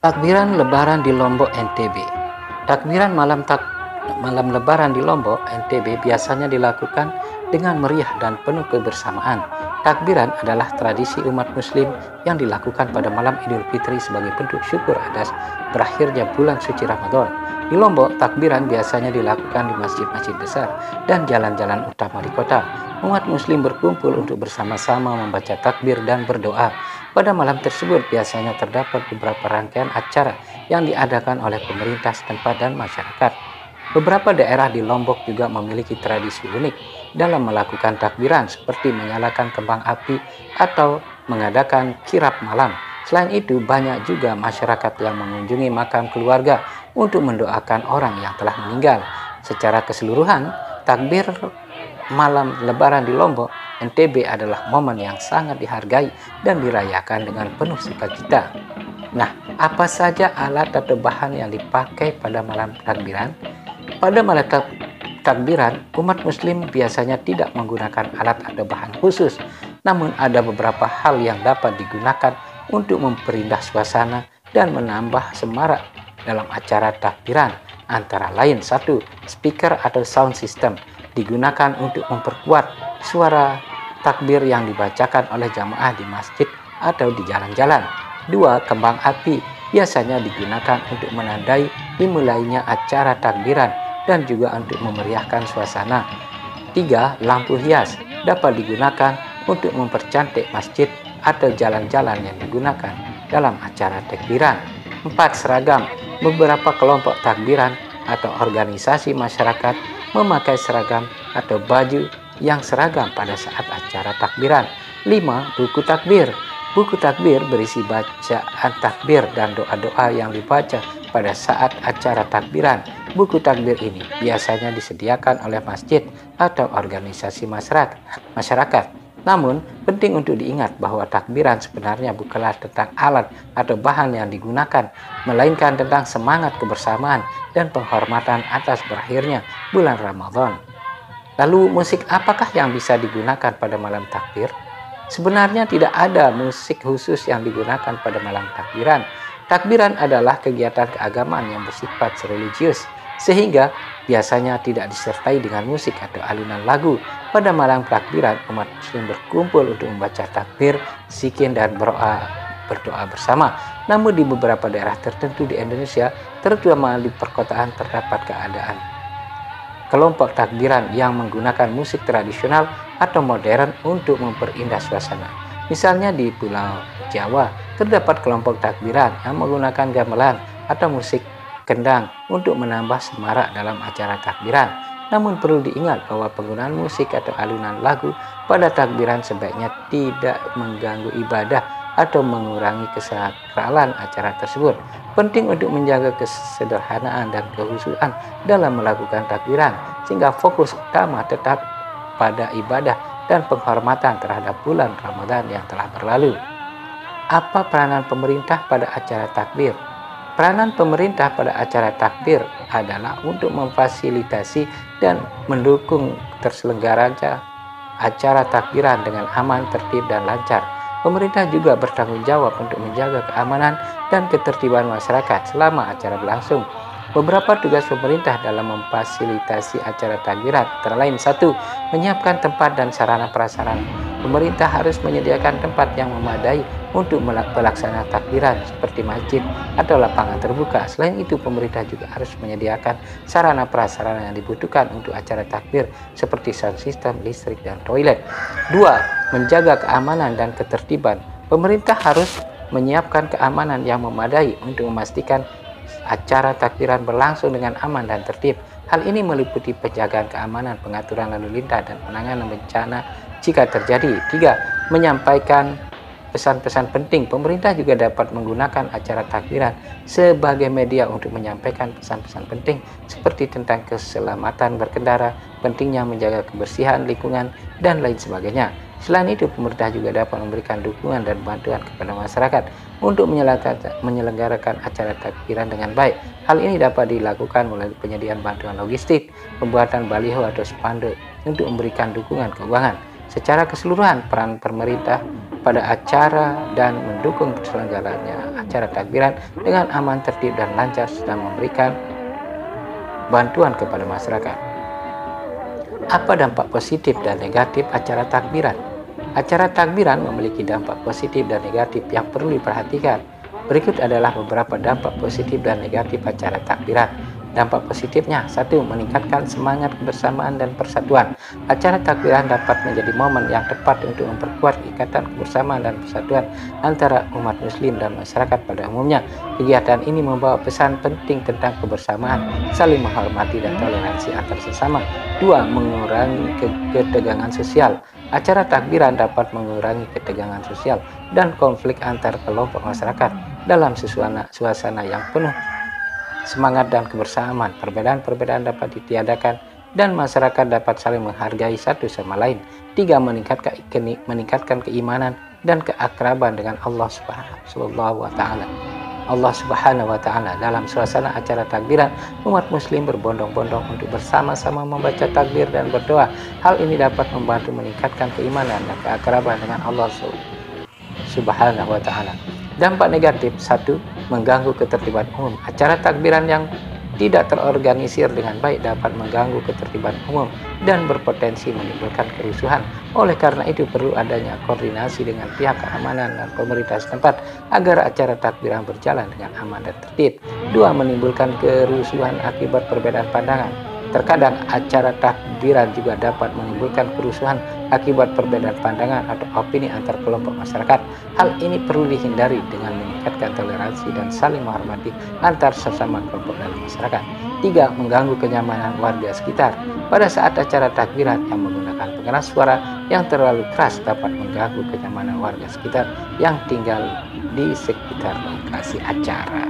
Takbiran Lebaran di Lombok NTB. Takbiran malam Lebaran di Lombok NTB biasanya dilakukan dengan meriah dan penuh kebersamaan. Takbiran adalah tradisi umat muslim yang dilakukan pada malam Idul Fitri sebagai bentuk syukur atas berakhirnya bulan suci Ramadan. Di Lombok, takbiran biasanya dilakukan di masjid-masjid besar dan jalan-jalan utama di kota. Umat muslim berkumpul untuk bersama-sama membaca takbir dan berdoa. Pada malam tersebut biasanya terdapat beberapa rangkaian acara yang diadakan oleh pemerintah setempat dan masyarakat. Beberapa daerah di Lombok juga memiliki tradisi unik dalam melakukan takbiran seperti menyalakan kembang api atau mengadakan kirap malam. Selain itu, banyak juga masyarakat yang mengunjungi makam keluarga untuk mendoakan orang yang telah meninggal. Secara keseluruhan, takbir malam Lebaran di Lombok NTB adalah momen yang sangat dihargai dan dirayakan dengan penuh sukacita. Nah, apa saja alat atau bahan yang dipakai pada malam takbiran? Pada malam takbiran, umat muslim biasanya tidak menggunakan alat atau bahan khusus, namun ada beberapa hal yang dapat digunakan untuk memperindah suasana dan menambah semarak dalam acara takbiran. Antara lain, 1. Speaker atau sound system digunakan untuk memperkuat suara takbir yang dibacakan oleh jamaah di masjid atau di jalan-jalan. 2. Kembang api biasanya digunakan untuk menandai dimulainya acara takbiran dan juga untuk memeriahkan suasana. 3. Lampu hias dapat digunakan untuk mempercantik masjid atau jalan-jalan yang digunakan dalam acara takbiran. 4. Seragam. Beberapa kelompok takbiran atau organisasi masyarakat memakai seragam atau baju yang seragam pada saat acara takbiran. 5. Buku takbir. Buku takbir berisi bacaan takbir dan doa-doa yang dibaca pada saat acara takbiran. Buku takbir ini biasanya disediakan oleh masjid atau organisasi masyarakat. Namun, penting untuk diingat bahwa takbiran sebenarnya bukanlah tentang alat atau bahan yang digunakan, melainkan tentang semangat kebersamaan dan penghormatan atas berakhirnya bulan Ramadan. Lalu, musik apakah yang bisa digunakan pada malam takbir? Sebenarnya tidak ada musik khusus yang digunakan pada malam takbiran. Takbiran adalah kegiatan keagamaan yang bersifat religius, sehingga biasanya tidak disertai dengan musik atau alunan lagu. Pada malam takbiran, umat muslim berkumpul untuk membaca takbir, zikir, dan berdoa bersama. Namun di beberapa daerah tertentu di Indonesia, terutama di perkotaan, terdapat keadaan kelompok takbiran yang menggunakan musik tradisional atau modern untuk memperindah suasana. Misalnya di Pulau Jawa, terdapat kelompok takbiran yang menggunakan gamelan atau musik kendang untuk menambah semarak dalam acara takbiran. Namun perlu diingat bahwa penggunaan musik atau alunan lagu pada takbiran sebaiknya tidak mengganggu ibadah atau mengurangi kesakralan acara tersebut. Penting untuk menjaga kesederhanaan dan kehusuan dalam melakukan takbiran, sehingga fokus utama tetap pada ibadah dan penghormatan terhadap bulan Ramadan yang telah berlalu. Apa peranan pemerintah pada acara takbir? Peranan pemerintah pada acara takbir adalah untuk memfasilitasi dan mendukung terselenggaranya acara takbiran dengan aman, tertib, dan lancar. Pemerintah juga bertanggung jawab untuk menjaga keamanan dan ketertiban masyarakat selama acara berlangsung. Beberapa tugas pemerintah dalam memfasilitasi acara takbiran antara lain: 1. Menyiapkan tempat dan sarana prasarana. Pemerintah harus menyediakan tempat yang memadai untuk melaksanakan takbiran seperti masjid atau lapangan terbuka. Selain itu, pemerintah juga harus menyediakan sarana prasarana yang dibutuhkan untuk acara takbir seperti sound system, listrik, dan toilet. 2. Menjaga keamanan dan ketertiban. Pemerintah harus menyiapkan keamanan yang memadai untuk memastikan acara takbiran berlangsung dengan aman dan tertib. Hal ini meliputi penjagaan keamanan, pengaturan lalu lintas, dan penanganan bencana jika terjadi. 3. Menyampaikan pesan-pesan penting. Pemerintah juga dapat menggunakan acara takbiran sebagai media untuk menyampaikan pesan-pesan penting seperti tentang keselamatan berkendara, pentingnya menjaga kebersihan lingkungan, dan lain sebagainya. Selain itu, pemerintah juga dapat memberikan dukungan dan bantuan kepada masyarakat untuk menyelenggarakan acara takbiran dengan baik. Hal ini dapat dilakukan melalui penyediaan bantuan logistik, pembuatan baliho atau spanduk untuk memberikan dukungan keuangan. Secara keseluruhan, peran pemerintah pada acara dan mendukung terselenggaranya acara takbiran dengan aman, tertib, dan lancar, serta memberikan bantuan kepada masyarakat. Apa dampak positif dan negatif acara takbiran? Acara takbiran memiliki dampak positif dan negatif yang perlu diperhatikan. Berikut adalah beberapa dampak positif dan negatif acara takbiran. Dampak positifnya: 1. Meningkatkan semangat kebersamaan dan persatuan. Acara takbiran dapat menjadi momen yang tepat untuk memperkuat ikatan kebersamaan dan persatuan antara umat muslim dan masyarakat pada umumnya. Kegiatan ini membawa pesan penting tentang kebersamaan, saling menghormati, dan toleransi antar sesama. 2. Mengurangi ketegangan sosial. Acara takbiran dapat mengurangi ketegangan sosial dan konflik antar kelompok masyarakat dalam suasana yang penuh semangat dan kebersamaan. Perbedaan-perbedaan dapat ditiadakan dan masyarakat dapat saling menghargai satu sama lain. 3. Meningkatkan keimanan dan keakraban dengan Allah Subhanahu wa Ta'ala. Dalam suasana acara takbiran, umat muslim berbondong-bondong untuk bersama-sama membaca takbir dan berdoa. Hal ini dapat membantu meningkatkan keimanan dan keakraban dengan Allah Subhanahu wa Ta'ala. Dampak negatif: 1. Mengganggu ketertiban umum. Acara takbiran yang tidak terorganisir dengan baik dapat mengganggu ketertiban umum dan berpotensi menimbulkan kerusuhan. Oleh karena itu, perlu adanya koordinasi dengan pihak keamanan dan pemerintah setempat agar acara takbiran berjalan dengan aman dan tertib. 2. Menimbulkan kerusuhan akibat perbedaan pandangan. Terkadang acara takbiran juga dapat menimbulkan kerusuhan akibat perbedaan pandangan atau opini antar kelompok masyarakat. Hal ini perlu dihindari dengan meningkatkan toleransi dan saling menghormati antar sesama kelompok dalam masyarakat. 3. Mengganggu kenyamanan warga sekitar. Pada saat acara takbiran yang menggunakan pengeras suara yang terlalu keras dapat mengganggu kenyamanan warga sekitar yang tinggal di sekitar lokasi acara.